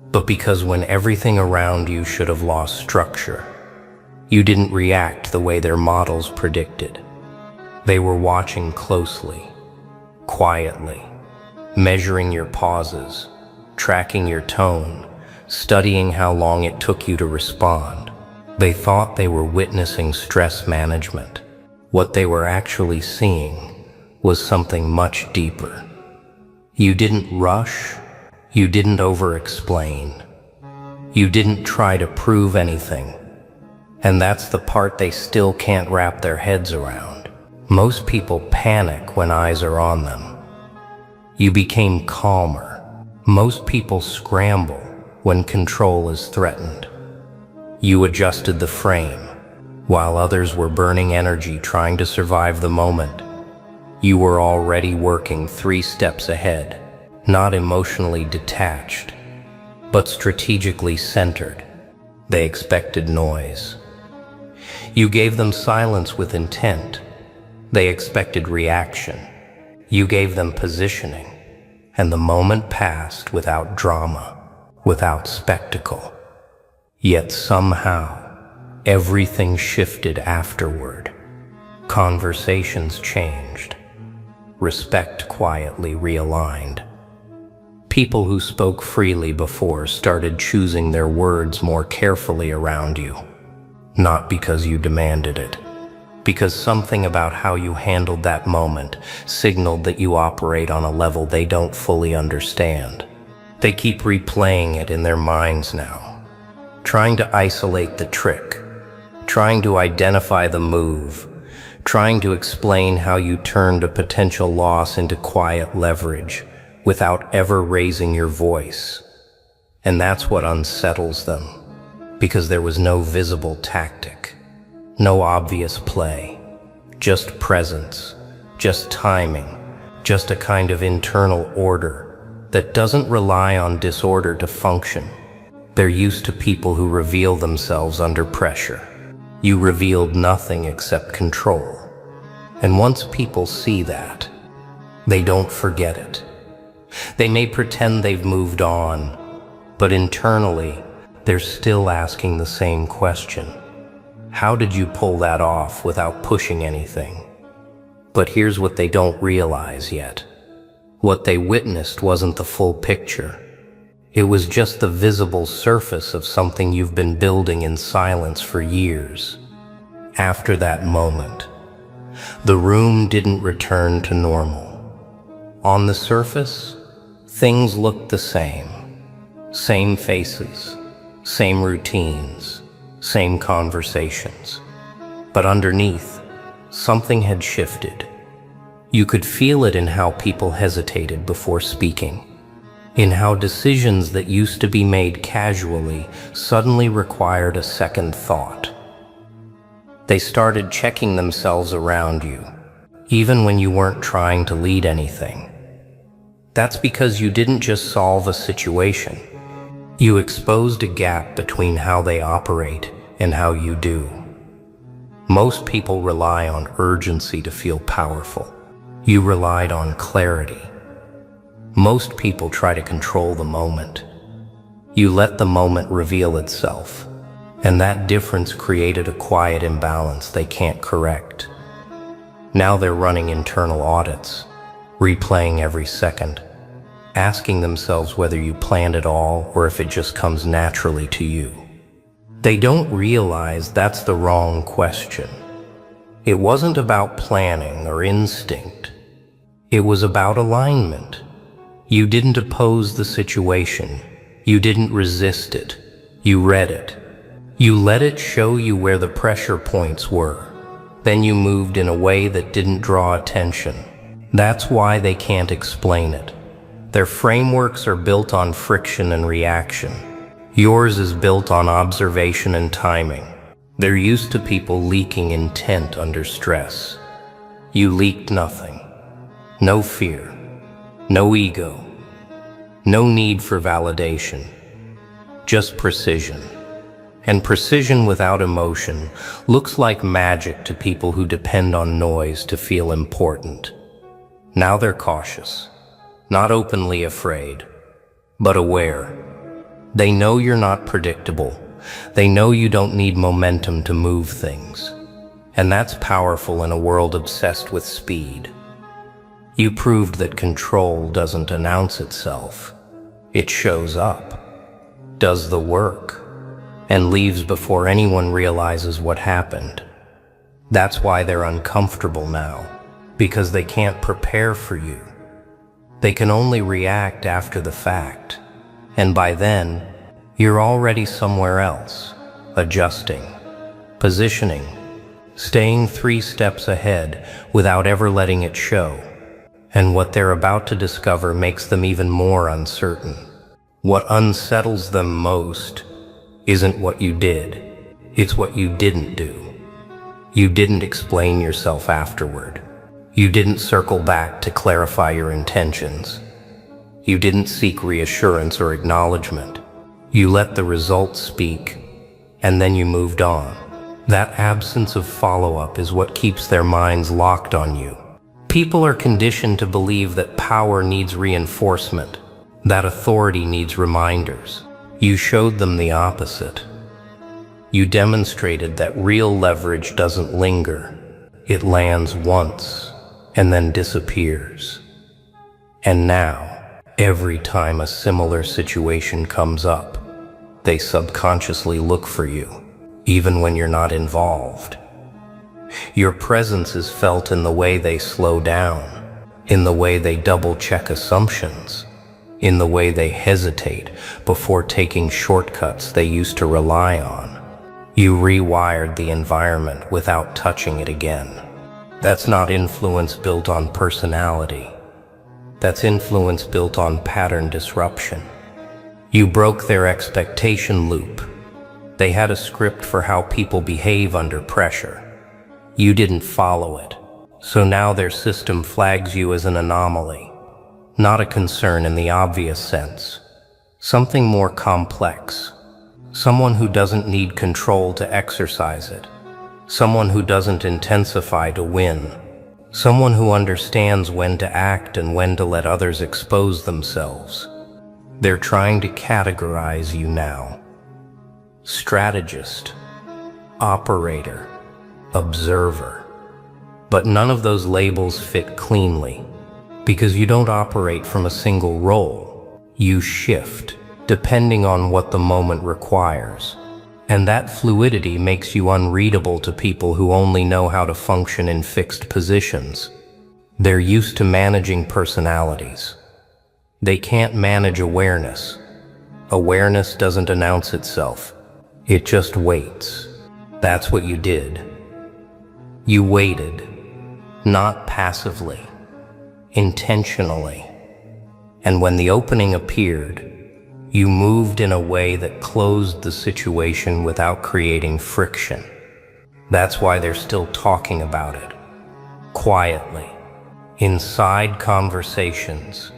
but because when everything around you should have lost structure, you didn't react the way their models predicted. They were watching closely, quietly, measuring your pauses, tracking your tone, studying how long it took you to respond. They thought they were witnessing stress management. What they were actually seeing was something much deeper. You didn't rush, you didn't over-explain, you didn't try to prove anything. And that's the part they still can't wrap their heads around. Most people panic when eyes are on them. You became calmer. Most people scramble when control is threatened. You adjusted the frame, while others were burning energy trying to survive the moment. You were already working 3 steps ahead, not emotionally detached, but strategically centered. They expected noise. You gave them silence with intent. They expected reaction. You gave them positioning, and the moment passed without drama, without spectacle. Yet somehow, everything shifted afterward. Conversations changed. Respect quietly realigned. People who spoke freely before started choosing their words more carefully around you. Not because you demanded it, because something about how you handled that moment signaled that you operate on a level they don't fully understand. They keep replaying it in their minds now, trying to isolate the trick, trying to identify the move, trying to explain how you turned a potential loss into quiet leverage without ever raising your voice. And that's what unsettles them, because there was no visible tactic, no obvious play, just presence, just timing, just a kind of internal order that doesn't rely on disorder to function. They're used to people who reveal themselves under pressure. You revealed nothing except control. And once people see that, they don't forget it. They may pretend they've moved on, but internally, they're still asking the same question. How did you pull that off without pushing anything? But here's what they don't realize yet. What they witnessed wasn't the full picture. It was just the visible surface of something you've been building in silence for years. After that moment, the room didn't return to normal. On the surface, things looked the same. Same faces, same routines, same conversations. But underneath, something had shifted. You could feel it in how people hesitated before speaking, in how decisions that used to be made casually suddenly required a second thought. They started checking themselves around you, even when you weren't trying to lead anything. That's because you didn't just solve a situation. You exposed a gap between how they operate and how you do. Most people rely on urgency to feel powerful. You relied on clarity. Most people try to control the moment. You let the moment reveal itself, and that difference created a quiet imbalance they can't correct. Now they're running internal audits, replaying every second, asking themselves whether you planned it all or if it just comes naturally to you. They don't realize that's the wrong question. It wasn't about planning or instinct. It was about alignment. You didn't oppose the situation. You didn't resist it. You read it. You let it show you where the pressure points were. Then you moved in a way that didn't draw attention. That's why they can't explain it. Their frameworks are built on friction and reaction. Yours is built on observation and timing. They're used to people leaking intent under stress. You leaked nothing. No fear. No ego. No need for validation. Just precision. And precision without emotion looks like magic to people who depend on noise to feel important. Now they're cautious. Not openly afraid, but aware. They know you're not predictable. They know you don't need momentum to move things. And that's powerful in a world obsessed with speed. You proved that control doesn't announce itself. It shows up, does the work, and leaves before anyone realizes what happened. That's why they're uncomfortable now, because they can't prepare for you. They can only react after the fact, and by then, you're already somewhere else, adjusting, positioning, staying 3 steps ahead without ever letting it show. And what they're about to discover makes them even more uncertain. What unsettles them most isn't what you did, it's what you didn't do. You didn't explain yourself afterward. You didn't circle back to clarify your intentions. You didn't seek reassurance or acknowledgement. You let the results speak, and then you moved on. That absence of follow-up is what keeps their minds locked on you. People are conditioned to believe that power needs reinforcement, that authority needs reminders. You showed them the opposite. You demonstrated that real leverage doesn't linger. It lands once and then disappears. And now, every time a similar situation comes up, they subconsciously look for you, even when you're not involved. Your presence is felt in the way they slow down, in the way they double-check assumptions, in the way they hesitate before taking shortcuts they used to rely on. You rewired the environment without touching it again. That's not influence built on personality. That's influence built on pattern disruption. You broke their expectation loop. They had a script for how people behave under pressure. You didn't follow it. So now their system flags you as an anomaly. Not a concern in the obvious sense. Something more complex. Someone who doesn't need control to exercise it. Someone who doesn't intensify to win. Someone who understands when to act and when to let others expose themselves. They're trying to categorize you now. Strategist, operator, observer. But none of those labels fit cleanly, because you don't operate from a single role. You shift, depending on what the moment requires. And that fluidity makes you unreadable to people who only know how to function in fixed positions. They're used to managing personalities. They can't manage awareness. Awareness doesn't announce itself. It just waits. That's what you did. You waited, not passively, intentionally. And when the opening appeared, you moved in a way that closed the situation without creating friction. That's why they're still talking about it. Quietly. Inside conversations.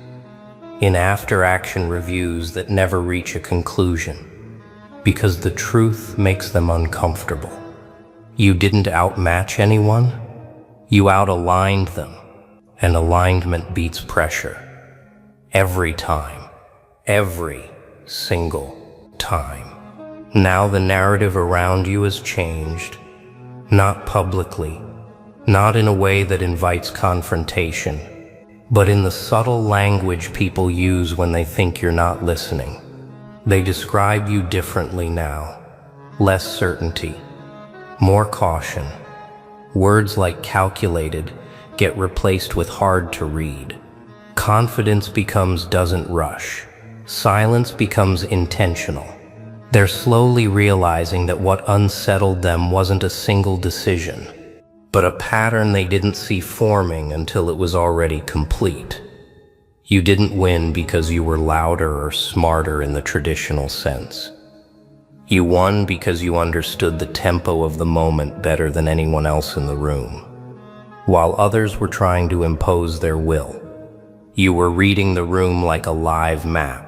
In after-action reviews that never reach a conclusion. Because the truth makes them uncomfortable. You didn't outmatch anyone. You out-aligned them. And alignment beats pressure. Every time. Every single time. Now the narrative around you has changed. Not publicly. Not in a way that invites confrontation. But in the subtle language people use when they think you're not listening. They describe you differently now. Less certainty. More caution. Words like calculated get replaced with hard to read. Confidence becomes doesn't rush. Silence becomes intentional. They're slowly realizing that what unsettled them wasn't a single decision, but a pattern they didn't see forming until it was already complete. You didn't win because you were louder or smarter in the traditional sense. You won because you understood the tempo of the moment better than anyone else in the room. While others were trying to impose their will, you were reading the room like a live map.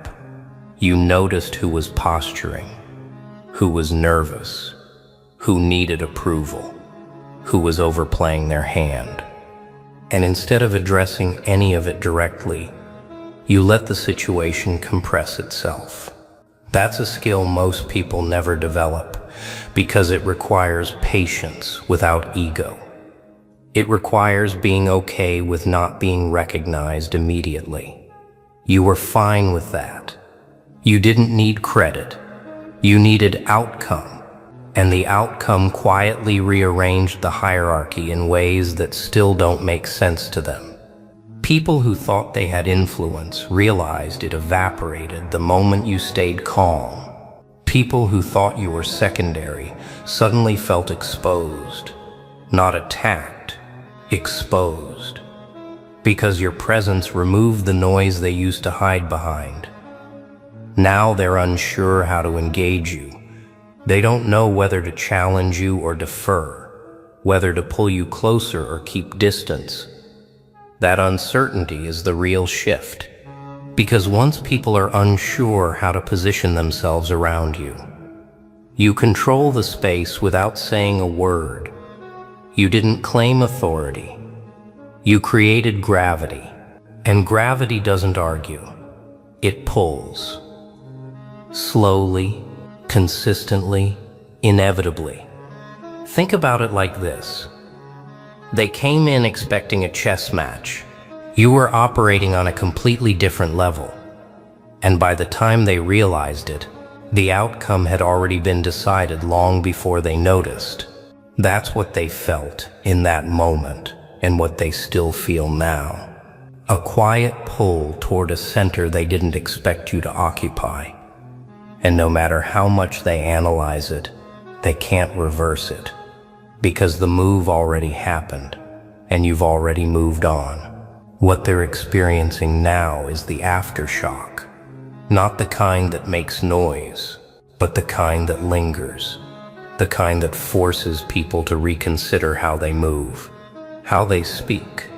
You noticed who was posturing, who was nervous, who needed approval, who was overplaying their hand. And instead of addressing any of it directly, you let the situation compress itself. That's a skill most people never develop because it requires patience without ego. It requires being okay with not being recognized immediately. You were fine with that. You didn't need credit. You needed outcome. And the outcome quietly rearranged the hierarchy in ways that still don't make sense to them. People who thought they had influence realized it evaporated the moment you stayed calm. People who thought you were secondary suddenly felt exposed, not attacked, exposed. Because your presence removed the noise they used to hide behind. Now they're unsure how to engage you. They don't know whether to challenge you or defer, whether to pull you closer or keep distance. That uncertainty is the real shift. Because once people are unsure how to position themselves around you, you control the space without saying a word. You didn't claim authority. You created gravity. And gravity doesn't argue. It pulls. Slowly, consistently, inevitably. Think about it like this. They came in expecting a chess match. You were operating on a completely different level. And by the time they realized it, the outcome had already been decided long before they noticed. That's what they felt in that moment, and what they still feel now. A quiet pull toward a center they didn't expect you to occupy. And no matter how much they analyze it, they can't reverse it. Because the move already happened, and you've already moved on. What they're experiencing now is the aftershock. Not the kind that makes noise, but the kind that lingers. The kind that forces people to reconsider how they move, how they speak,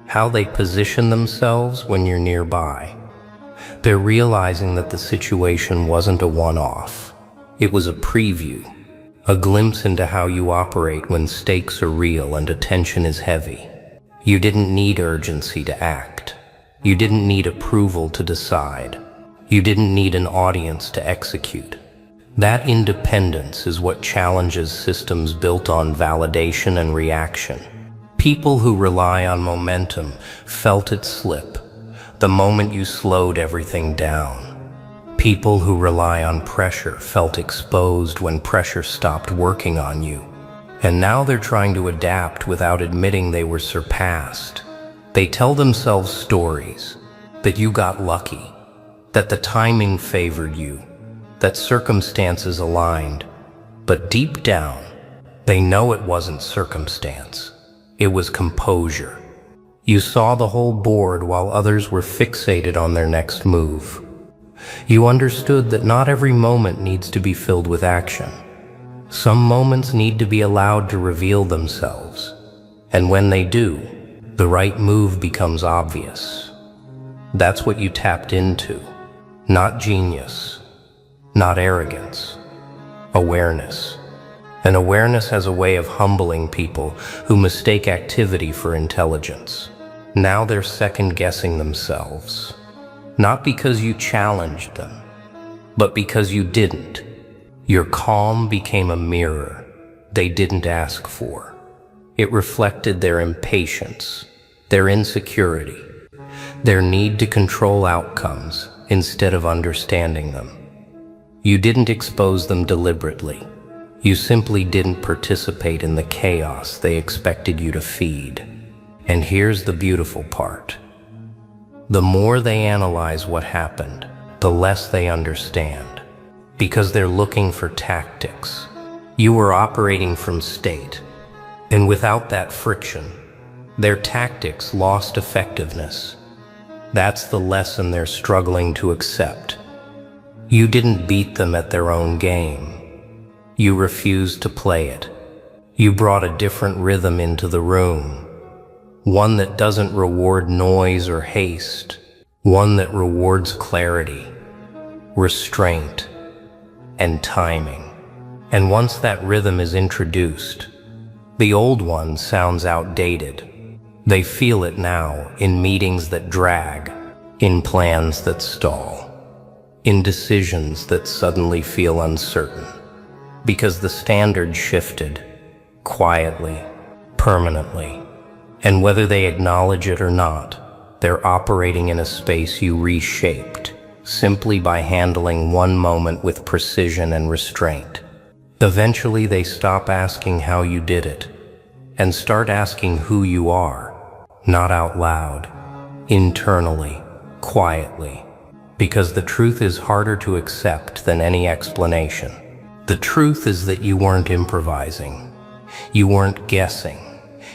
how they position themselves when you're nearby. They're realizing that the situation wasn't a one-off. It was a preview, a glimpse into how you operate when stakes are real and attention is heavy. You didn't need urgency to act. You didn't need approval to decide. You didn't need an audience to execute. That independence is what challenges systems built on validation and reaction. People who rely on momentum felt it slip the moment you slowed everything down. People who rely on pressure felt exposed when pressure stopped working on you. And now they're trying to adapt without admitting they were surpassed. They tell themselves stories, that you got lucky, that the timing favored you, that circumstances aligned. But deep down, they know it wasn't circumstance. It was composure. You saw the whole board while others were fixated on their next move. You understood that not every moment needs to be filled with action. Some moments need to be allowed to reveal themselves. And when they do, the right move becomes obvious. That's what you tapped into. Not genius, not arrogance, awareness. And awareness has a way of humbling people who mistake activity for intelligence. Now they're second-guessing themselves. Not because you challenged them, but because you didn't. Your calm became a mirror they didn't ask for. It reflected their impatience, their insecurity, their need to control outcomes instead of understanding them. You didn't expose them deliberately. You simply didn't participate in the chaos they expected you to feed. And here's the beautiful part. The more they analyze what happened, the less they understand, because they're looking for tactics. You were operating from state, and without that friction, their tactics lost effectiveness. That's the lesson they're struggling to accept. You didn't beat them at their own game. You refused to play it. You brought a different rhythm into the room, one that doesn't reward noise or haste, one that rewards clarity, restraint, and timing. And once that rhythm is introduced, the old one sounds outdated. They feel it now in meetings that drag, in plans that stall, in decisions that suddenly feel uncertain, because the standard shifted, quietly, permanently. And whether they acknowledge it or not, they're operating in a space you reshaped, simply by handling one moment with precision and restraint. Eventually they stop asking how you did it, and start asking who you are, not out loud, internally, quietly, because the truth is harder to accept than any explanation. The truth is that you weren't improvising, you weren't guessing,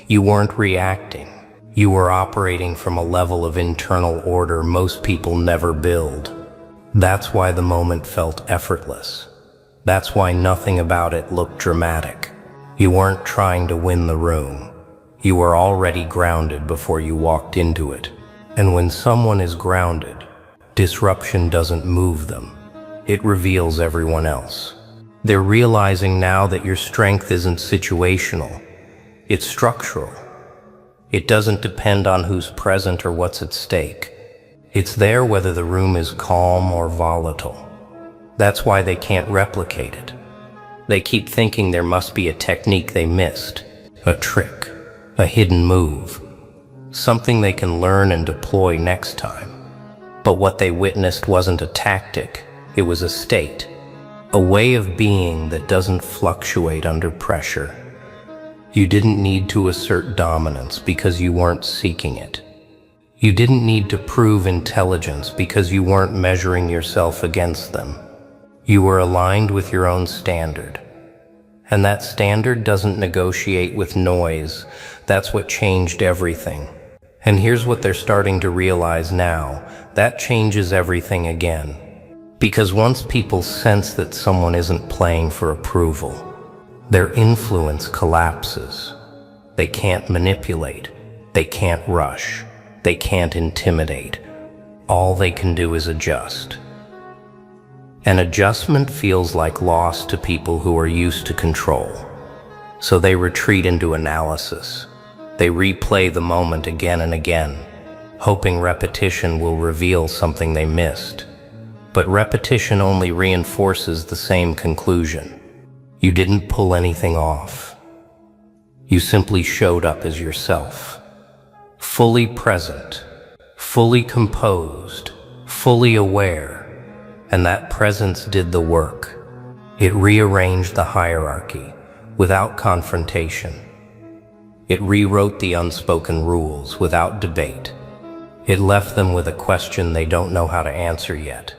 you weren't reacting. You were operating from a level of internal order most people never build. That's why the moment felt effortless. That's why nothing about it looked dramatic. You weren't trying to win the room. You were already grounded before you walked into it. And when someone is grounded, disruption doesn't move them. It reveals everyone else. They're realizing now that your strength isn't situational. It's structural. It doesn't depend on who's present or what's at stake. It's there whether the room is calm or volatile. That's why they can't replicate it. They keep thinking there must be a technique they missed, a trick, a hidden move, something they can learn and deploy next time. But what they witnessed wasn't a tactic, it was a state, a way of being that doesn't fluctuate under pressure. You didn't need to assert dominance because you weren't seeking it. You didn't need to prove intelligence because you weren't measuring yourself against them. You were aligned with your own standard. And that standard doesn't negotiate with noise. That's what changed everything. And here's what they're starting to realize now. That changes everything again. Because once people sense that someone isn't playing for approval, their influence collapses. They can't manipulate. They can't rush. They can't intimidate. All they can do is adjust. An adjustment feels like loss to people who are used to control. So they retreat into analysis. They replay the moment again and again, hoping repetition will reveal something they missed. But repetition only reinforces the same conclusion. You didn't pull anything off. You simply showed up as yourself. Fully present, fully composed, fully aware. And that presence did the work. It rearranged the hierarchy without confrontation. It rewrote the unspoken rules without debate. It left them with a question they don't know how to answer yet.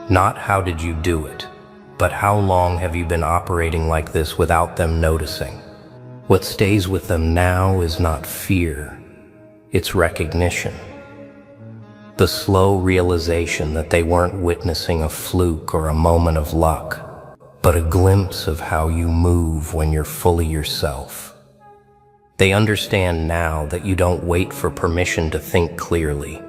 Not how did you do it, but how long have you been operating like this without them noticing? What stays with them now is not fear, it's recognition. The slow realization that they weren't witnessing a fluke or a moment of luck, but a glimpse of how you move when you're fully yourself. They understand now that you don't wait for permission to think clearly.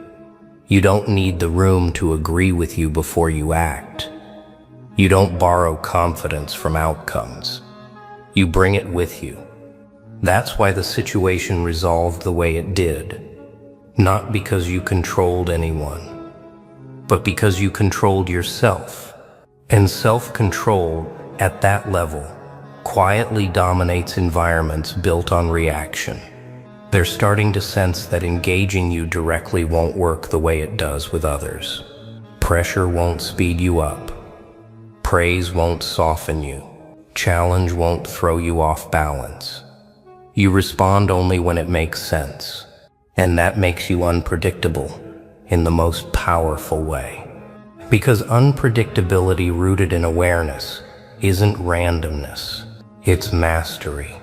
You don't need the room to agree with you before you act. You don't borrow confidence from outcomes. You bring it with you. That's why the situation resolved the way it did. Not because you controlled anyone, but because you controlled yourself. And self-control at that level quietly dominates environments built on reaction. They're starting to sense that engaging you directly won't work the way it does with others. Pressure won't speed you up. Praise won't soften you. Challenge won't throw you off balance. You respond only when it makes sense. And that makes you unpredictable in the most powerful way. Because unpredictability rooted in awareness isn't randomness, it's mastery.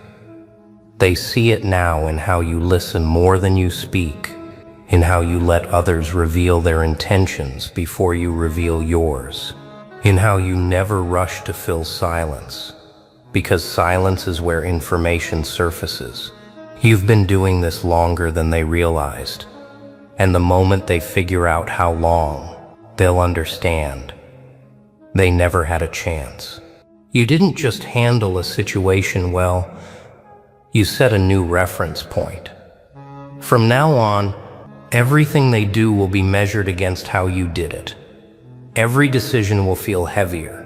They see it now in how you listen more than you speak, in how you let others reveal their intentions before you reveal yours, in how you never rush to fill silence, because silence is where information surfaces. You've been doing this longer than they realized, and the moment they figure out how long, they'll understand. They never had a chance. You didn't just handle a situation well, you set a new reference point. From now on, everything they do will be measured against how you did it. Every decision will feel heavier.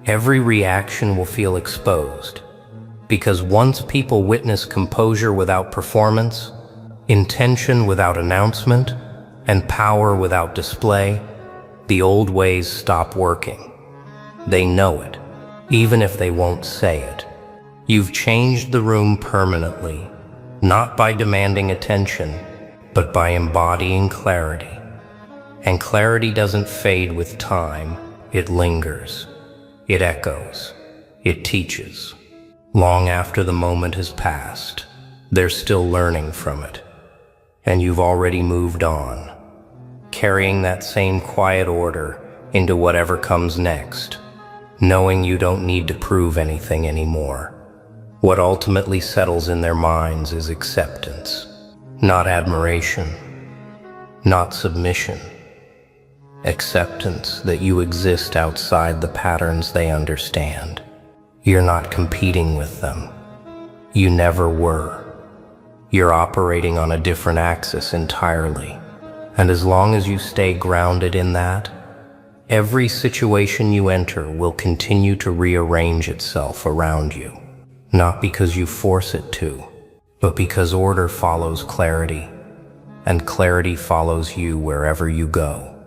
Every reaction will feel exposed. Because once people witness composure without performance, intention without announcement, and power without display, the old ways stop working. They know it, even if they won't say it. You've changed the room permanently, not by demanding attention, but by embodying clarity. And clarity doesn't fade with time, it lingers. It echoes. It teaches. Long after the moment has passed, they're still learning from it. And you've already moved on, carrying that same quiet order into whatever comes next, knowing you don't need to prove anything anymore. What ultimately settles in their minds is acceptance, not admiration, not submission. Acceptance that you exist outside the patterns they understand. You're not competing with them. You never were. You're operating on a different axis entirely. And as long as you stay grounded in that, every situation you enter will continue to rearrange itself around you. Not because you force it to, but because order follows clarity, and clarity follows you wherever you go.